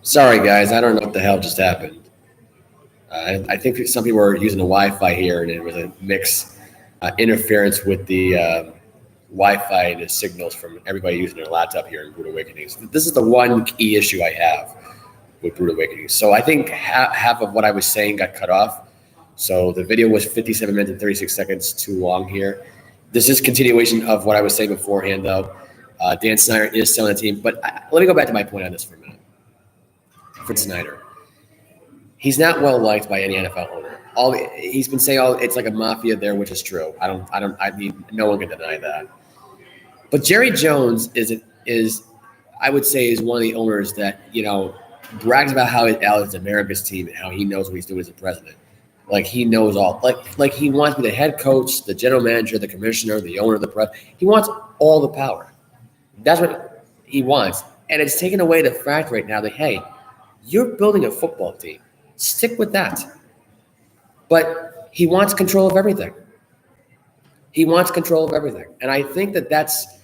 Sorry, guys. I don't know what the hell just happened. I think some people were using the Wi-Fi here, and it was a mix interference with the Wi-Fi and the signals from everybody using their laptop here in Brood Awakenings. This is the one key issue I have with Brood Awakenings. So I think half of what I was saying got cut off. So the video was 57 minutes and 36 seconds too long here. This is continuation of what I was saying beforehand, though. Dan Snyder is selling the team. But let me go back to my point on this for a minute. For Snyder, he's not well liked by any NFL owner. He's been saying, it's like a mafia there, which is true. I mean, no one can deny that. But Jerry Jones is I would say is one of the owners that brags about how it's America's team and how he knows what he's doing as a president. Like he knows all. Like he wants to be the head coach, the general manager, the commissioner, the owner, the press. He wants all the power. That's what he wants, and it's taken away the fact right now that hey, you're building a football team. Stick with that. But he wants control of everything. He wants control of everything, and I think that that's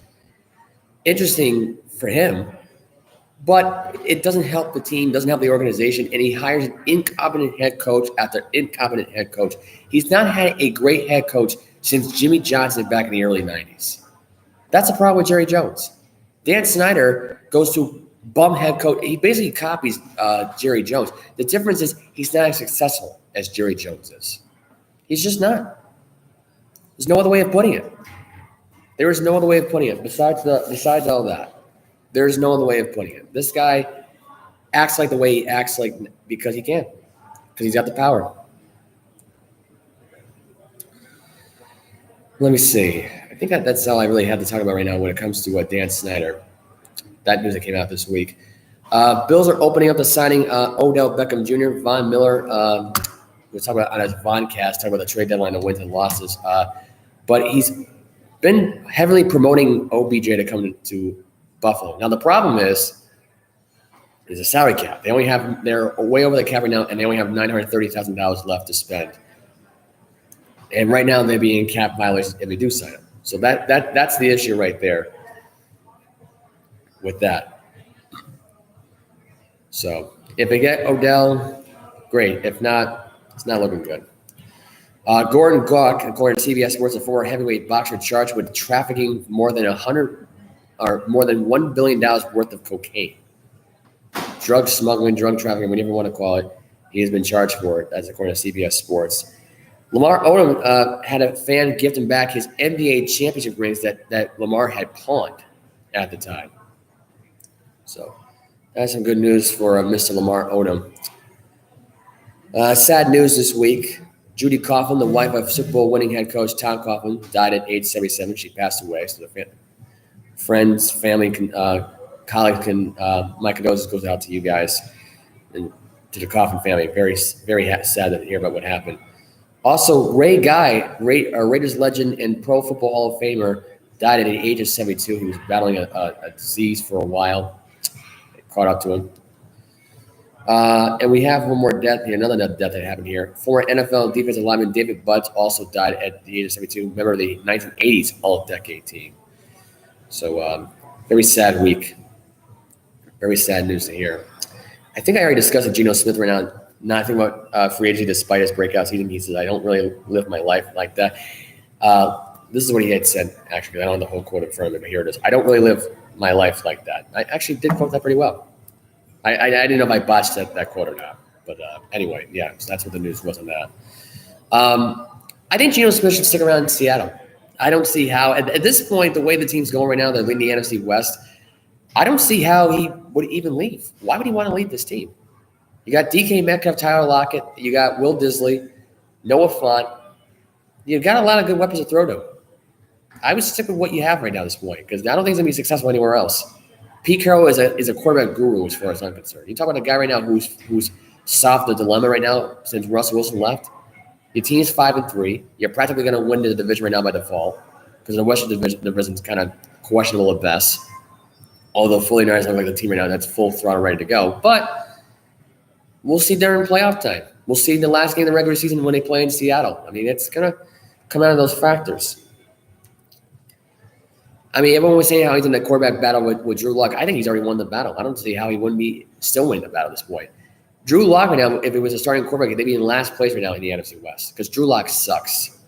interesting for him. But it doesn't help the team, doesn't help the organization, and he hires an incompetent head coach after incompetent head coach. He's not had a great head coach since Jimmy Johnson back in the early 90s. That's the problem with Jerry Jones. Dan Snyder goes to bum head coach. He basically copies Jerry Jones. The difference is he's not as successful as Jerry Jones is. He's just not. There's no other way of putting it. There is no other way of putting it besides all that. There's no other way of putting it. This guy acts like the way he acts like because he can. Because he's got the power. Let me see. I think that's all I really have to talk about right now when it comes to Dan Snyder. That news that came out this week. Bills are opening up the signing Odell Beckham Jr., Von Miller. We'll talk about on his Voncast, talk about the trade deadline, the wins and losses. But he's been heavily promoting OBJ to come to Buffalo. Now the problem is a salary cap. They're way over the cap right now, and they only have $930,000 left to spend. And right now they'd be in cap violations if they do sign him. So that's the issue right there with that. So if they get Odell, great. If not, it's not looking good. Gordon Gawk, according to CBS Sports, a former heavyweight boxer charged with trafficking more than $1 billion worth of cocaine. Drug smuggling, drug trafficking, whatever you want to call it. He has been charged for it, as according to CBS Sports. Lamar Odom had a fan gift him back his NBA championship rings that Lamar had pawned at the time. So that's some good news for Mr. Lamar Odom. Sad news this week. Judy Coughlin, the wife of Super Bowl winning head coach Tom Coughlin, died at age 77. She passed away. So the friends, family, colleagues, my condolences goes out to you guys and to the Coughlin family. Very, very sad to hear about what happened. Also, Ray Guy, Raiders legend and Pro Football Hall of Famer, died at the age of 72. He was battling a disease for a while. It caught up to him. And we have one more death here, another death that happened here. Former NFL defensive lineman David Butts also died at the age of 72, member of the 1980s All-Decade team. So very sad week. Very sad news to hear. I think I already discussed with Geno Smith right now. Not thinking about free agency despite his breakout season. He says, I don't really live my life like that. This is what he had said, actually. I don't have the whole quote in front of me, but here it is. I don't really live my life like that. I actually did quote that pretty well. I didn't know if I botched that quote or not. But anyway, yeah, so that's what the news was on that. I think Geno Smith should stick around in Seattle. I don't see how, at this point, the way the team's going right now, they're leading the NFC West, I don't see how he would even leave. Why would he want to leave this team? You got DK Metcalf, Tyler Lockett. You got Will Disley, Noah Fant. You've got a lot of good weapons to throw to. I would stick with what you have right now at this point because I don't think he's going to be successful anywhere else. Pete Carroll is a quarterback guru as far as I'm concerned. You talk about a guy right now who's solved the dilemma right now since Russell Wilson left. Your team's 5-3. You're practically going to win the division right now by default because the Western division is kind of questionable at best. Although fully nice look like the team right now that's full throttle ready to go. But we'll see during playoff time. We'll see the last game of the regular season when they play in Seattle. I mean, it's going to come out of those factors. I mean, everyone was saying how he's in the quarterback battle with Drew Lock. I think he's already won the battle. I don't see how he wouldn't be still winning the battle at this point. Drew Lock right now, if it was a starting quarterback, they'd be in last place right now in the NFC West because Drew Lock sucks.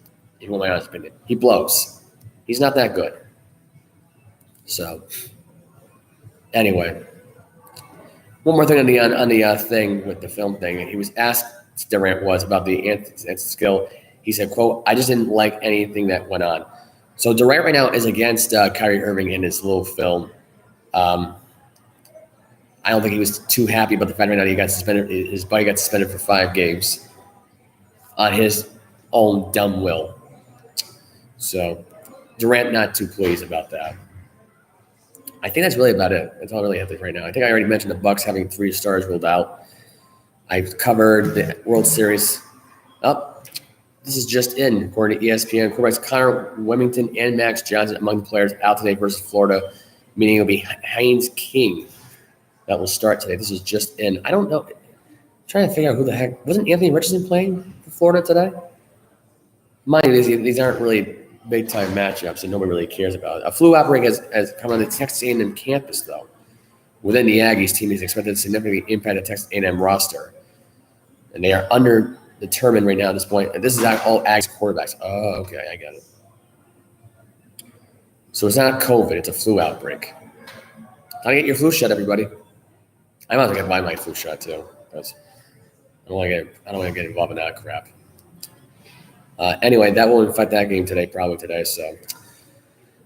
In my honest opinion, he blows. He's not that good. So, anyway, one more thing on the thing with the film thing. He was asked, Durant was, about the anti-skill. He said, "quote I just didn't like anything that went on." So Durant right now is against Kyrie Irving in his little film. I don't think he was too happy about the fact right now he got suspended. His buddy got suspended for 5 games on his own dumb will. So Durant not too pleased about that. I think that's really about it. That's all I really have to right now. I think I already mentioned the Bucks having 3 stars ruled out. I've covered the World Series. This is just in, according to ESPN. Quarterbacks Connor Wilmington and Max Johnson among the players out today versus Florida, meaning it'll be Haynes King that will start today. This is just in. I don't know. I'm trying to figure out who the heck. Wasn't Anthony Richardson playing for Florida today? Mind you, these aren't really big-time matchups, and nobody really cares about it. A flu outbreak has come on the Texas A&M campus, though. Within the Aggies, team is expected to significantly impact the Texas A&M roster. And they are underdetermined right now at this point. And this is all Aggies quarterbacks. Oh, okay, I get it. So it's not COVID, it's a flu outbreak. How to get your flu shot, everybody. I might have to buy my flu shot, too. Because I don't want to get involved in that crap. Anyway, that will affect that game today, probably today. So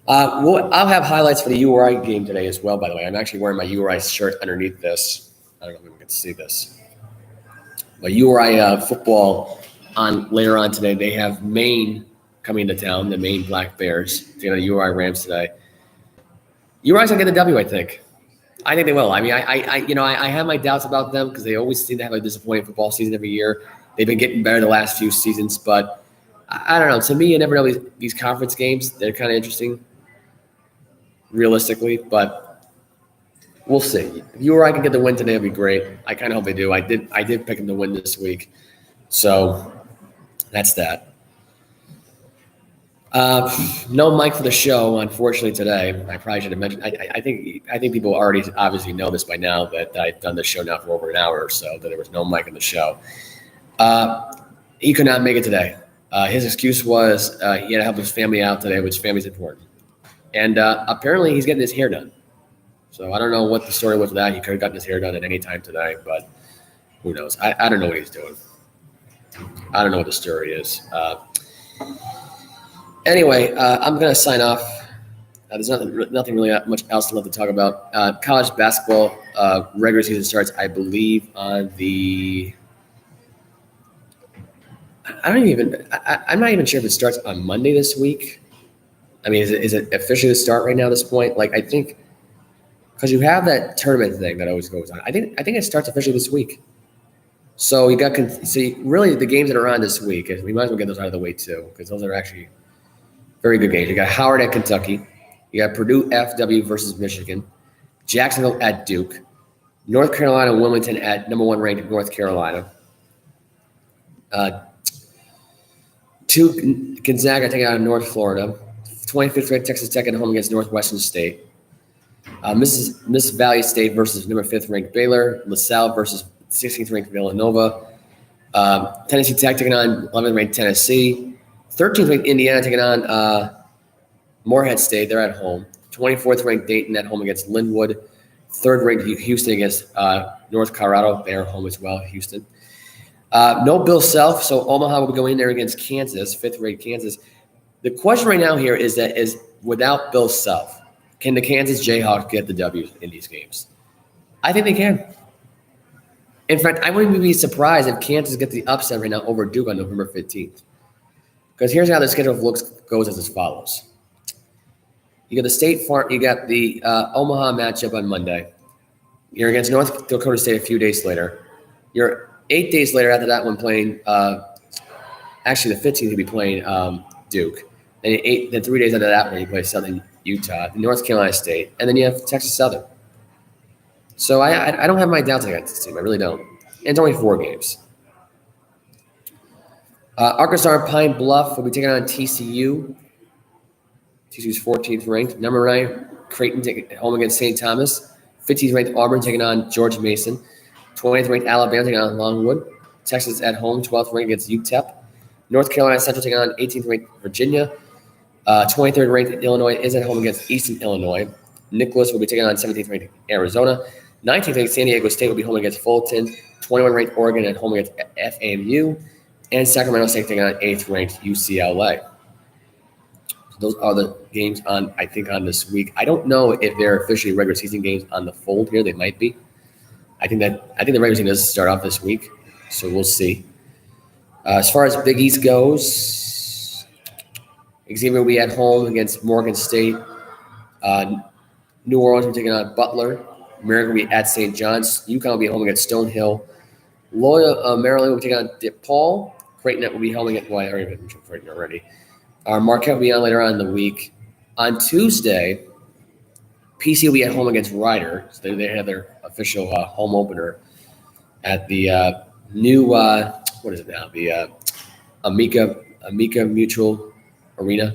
I'll have highlights for the URI game today as well, by the way. I'm actually wearing my URI shirt underneath this. I don't know if we can see this. But URI football later on today. They have Maine coming into town, the Maine Black Bears. They're going to URI Rams today. URI's going to get the W, I think. I think they will. I mean, I have my doubts about them because they always seem to have a disappointing football season every year. They've been getting better the last few seasons, but I don't know. To me, you never know these conference games. They're kind of interesting, realistically, but we'll see. If you or I can get the win today, it'd be great. I kind of hope they do. I did pick them to win this week, so that's that. No mic for the show, unfortunately, today. I probably should have mentioned. I think people already obviously know this by now that I've done this show now for over an hour or so. That there was no mic in the show. He could not make it today. His excuse was he had to help his family out today, which family's important. And apparently he's getting his hair done. So I don't know what the story was with that. He could have gotten his hair done at any time today, but who knows? I don't know what he's doing. I don't know what the story is. Anyway, I'm going to sign off. There's nothing really much else left to talk about. College basketball regular season starts, I believe, on the – I'm not even sure if it starts on Monday this week. I mean, is it officially to start right now at this point? Like, I think because you have that tournament thing that always goes on. I think it starts officially this week. So you got really the games that are on this week. We might as well get those out of the way too, because those are actually very good games. You got Howard at Kentucky. You got Purdue FW versus Michigan. Jacksonville at Duke. North Carolina Wilmington at number 1 ranked North Carolina. Gonzaga taking out North Florida. 25th ranked Texas Tech at home against Northwestern State. Miss Valley State versus number 5th ranked Baylor. LaSalle versus 16th ranked Villanova. Tennessee Tech taking on 11th ranked Tennessee. 13th ranked Indiana taking on Morehead State. They're at home. 24th ranked Dayton at home against Linwood. 3rd ranked Houston against North Colorado. They're at home as well, Houston. No Bill Self, so Omaha will be going in there against Kansas, 5th ranked Kansas. The question right now here is without Bill Self, can the Kansas Jayhawks get the W in these games? I think they can. In fact, I wouldn't be surprised if Kansas gets the upset right now over Duke on November 15th. Because here's how the schedule goes as follows. You got the State Farm, you got the Omaha matchup on Monday. You're against North Dakota State a few days later. You're 8 days later after that one playing, actually the 15th you'll be playing Duke. Then 3 days after that one you play Southern Utah, North Carolina State, and then you have Texas Southern. So I don't have my doubts against this team. I really don't. And it's only 4 games. Arkansas and Pine Bluff will be taking on TCU. TCU's 14th ranked. Number 9, Creighton taking home against St. Thomas. 15th ranked Auburn taking on George Mason. 20th ranked Alabama taking on Longwood. Texas at home, 12th ranked against UTEP. North Carolina Central taking on 18th ranked Virginia. 23rd ranked Illinois is at home against Eastern Illinois. Nicholas will be taking on 17th ranked Arizona. 19th ranked San Diego State will be home against Fulton. 21 ranked Oregon at home against FAMU. And Sacramento State taking on 8th ranked UCLA. So those are the games on this week. I don't know if they're officially regular season games on the fold here. They might be. I think the regular season does start off this week, so we'll see. As far as Big East goes, Xavier will be at home against Morgan State. New Orleans will be taking on Butler. Maryland will be at St. John's. UConn will be home against Stonehill. Loyola Maryland will be taking on DePaul. Creighton will be home against I already mentioned Creighton already. Marquette will be on later on in the week. On Tuesday, PC will be at home against Rider. So they have their official home opener at the new what is it now? The Amica Mutual Arena.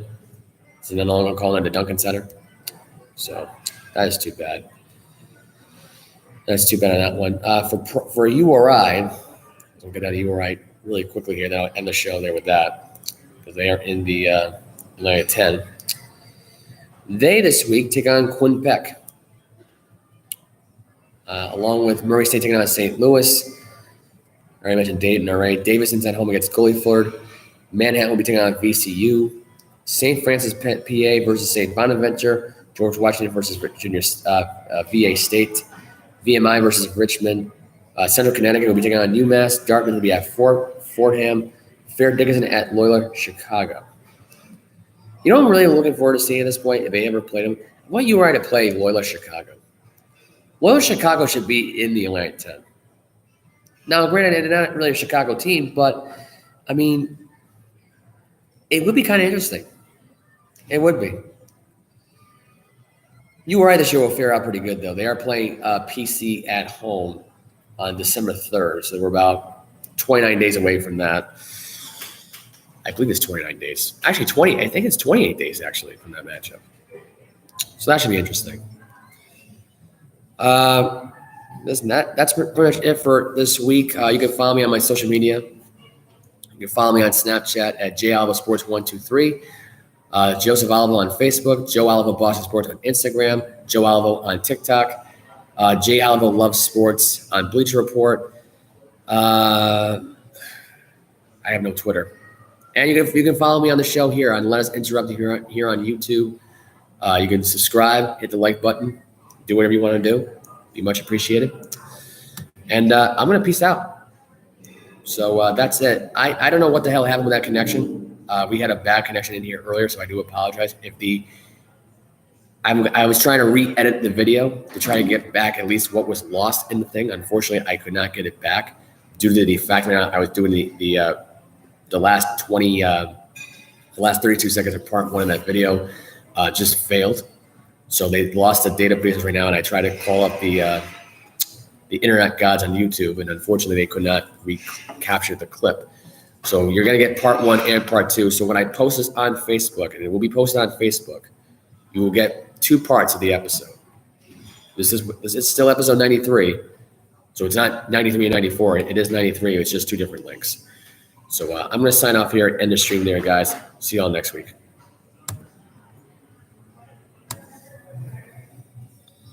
So they're no longer calling it the Duncan Center. So that is too bad. That's too bad on that one. For URI, we'll get out of URI really quickly here. Then I'll end the show there with that because they are in the Atlantic 10. They this week take on Quinnipiac, along with Murray State taking on St. Louis. I already mentioned Dayton already. Davidson's at home against Guilford. Manhattan will be taking on VCU. St. Francis PA versus St. Bonaventure. George Washington versus Virginia VA State. VMI versus Richmond. Central Connecticut will be taking on UMass. Dartmouth will be at Fordham. Fair Dickinson at Loyola Chicago. You know what I'm really looking forward to seeing at this point, if they ever played them? I want URI to play Loyola Chicago. Loyola Chicago should be in the Atlantic 10. Now, granted, they're not really a Chicago team, but, I mean, it would be kind of interesting. It would be. URI this year will fare out pretty good, though. They are playing PC at home on December 3rd, so we're about 29 days away from that. I believe it's 29 days. Actually, I think it's 28 days, actually, from that matchup. So that should be interesting. That's pretty much it for this week. You can follow me on my social media. You can follow me on Snapchat atjalvasports123. Joseph Alvo on Facebook, Joe Alvo Boston Sports on Instagram, Joe Alvo on TikTok, J Alvo Loves Sports on Bleacher Report. I have no Twitter. And you can follow me on the show here on Let Us Interrupt here on YouTube. You can subscribe, hit the like button, do whatever you want to do. Be much appreciated. And I'm going to peace out. So that's it. I don't know what the hell happened with that connection. We had a bad connection in here earlier, so I do apologize. I was trying to re-edit the video to try to get back at least what was lost in the thing. Unfortunately, I could not get it back due to the fact that I was doing the last 32 seconds of part one of that video just failed. So they lost the database right now, and I tried to call up the internet gods on YouTube, and unfortunately, they could not recapture the clip. So you're going to get part one and part two. So when I post this on Facebook, and it will be posted on Facebook, you will get two parts of the episode. This is still episode 93. So it's not 93 and 94. It is 93. It's just two different links. So I'm going to sign off here and end the stream there, guys. See you all next week.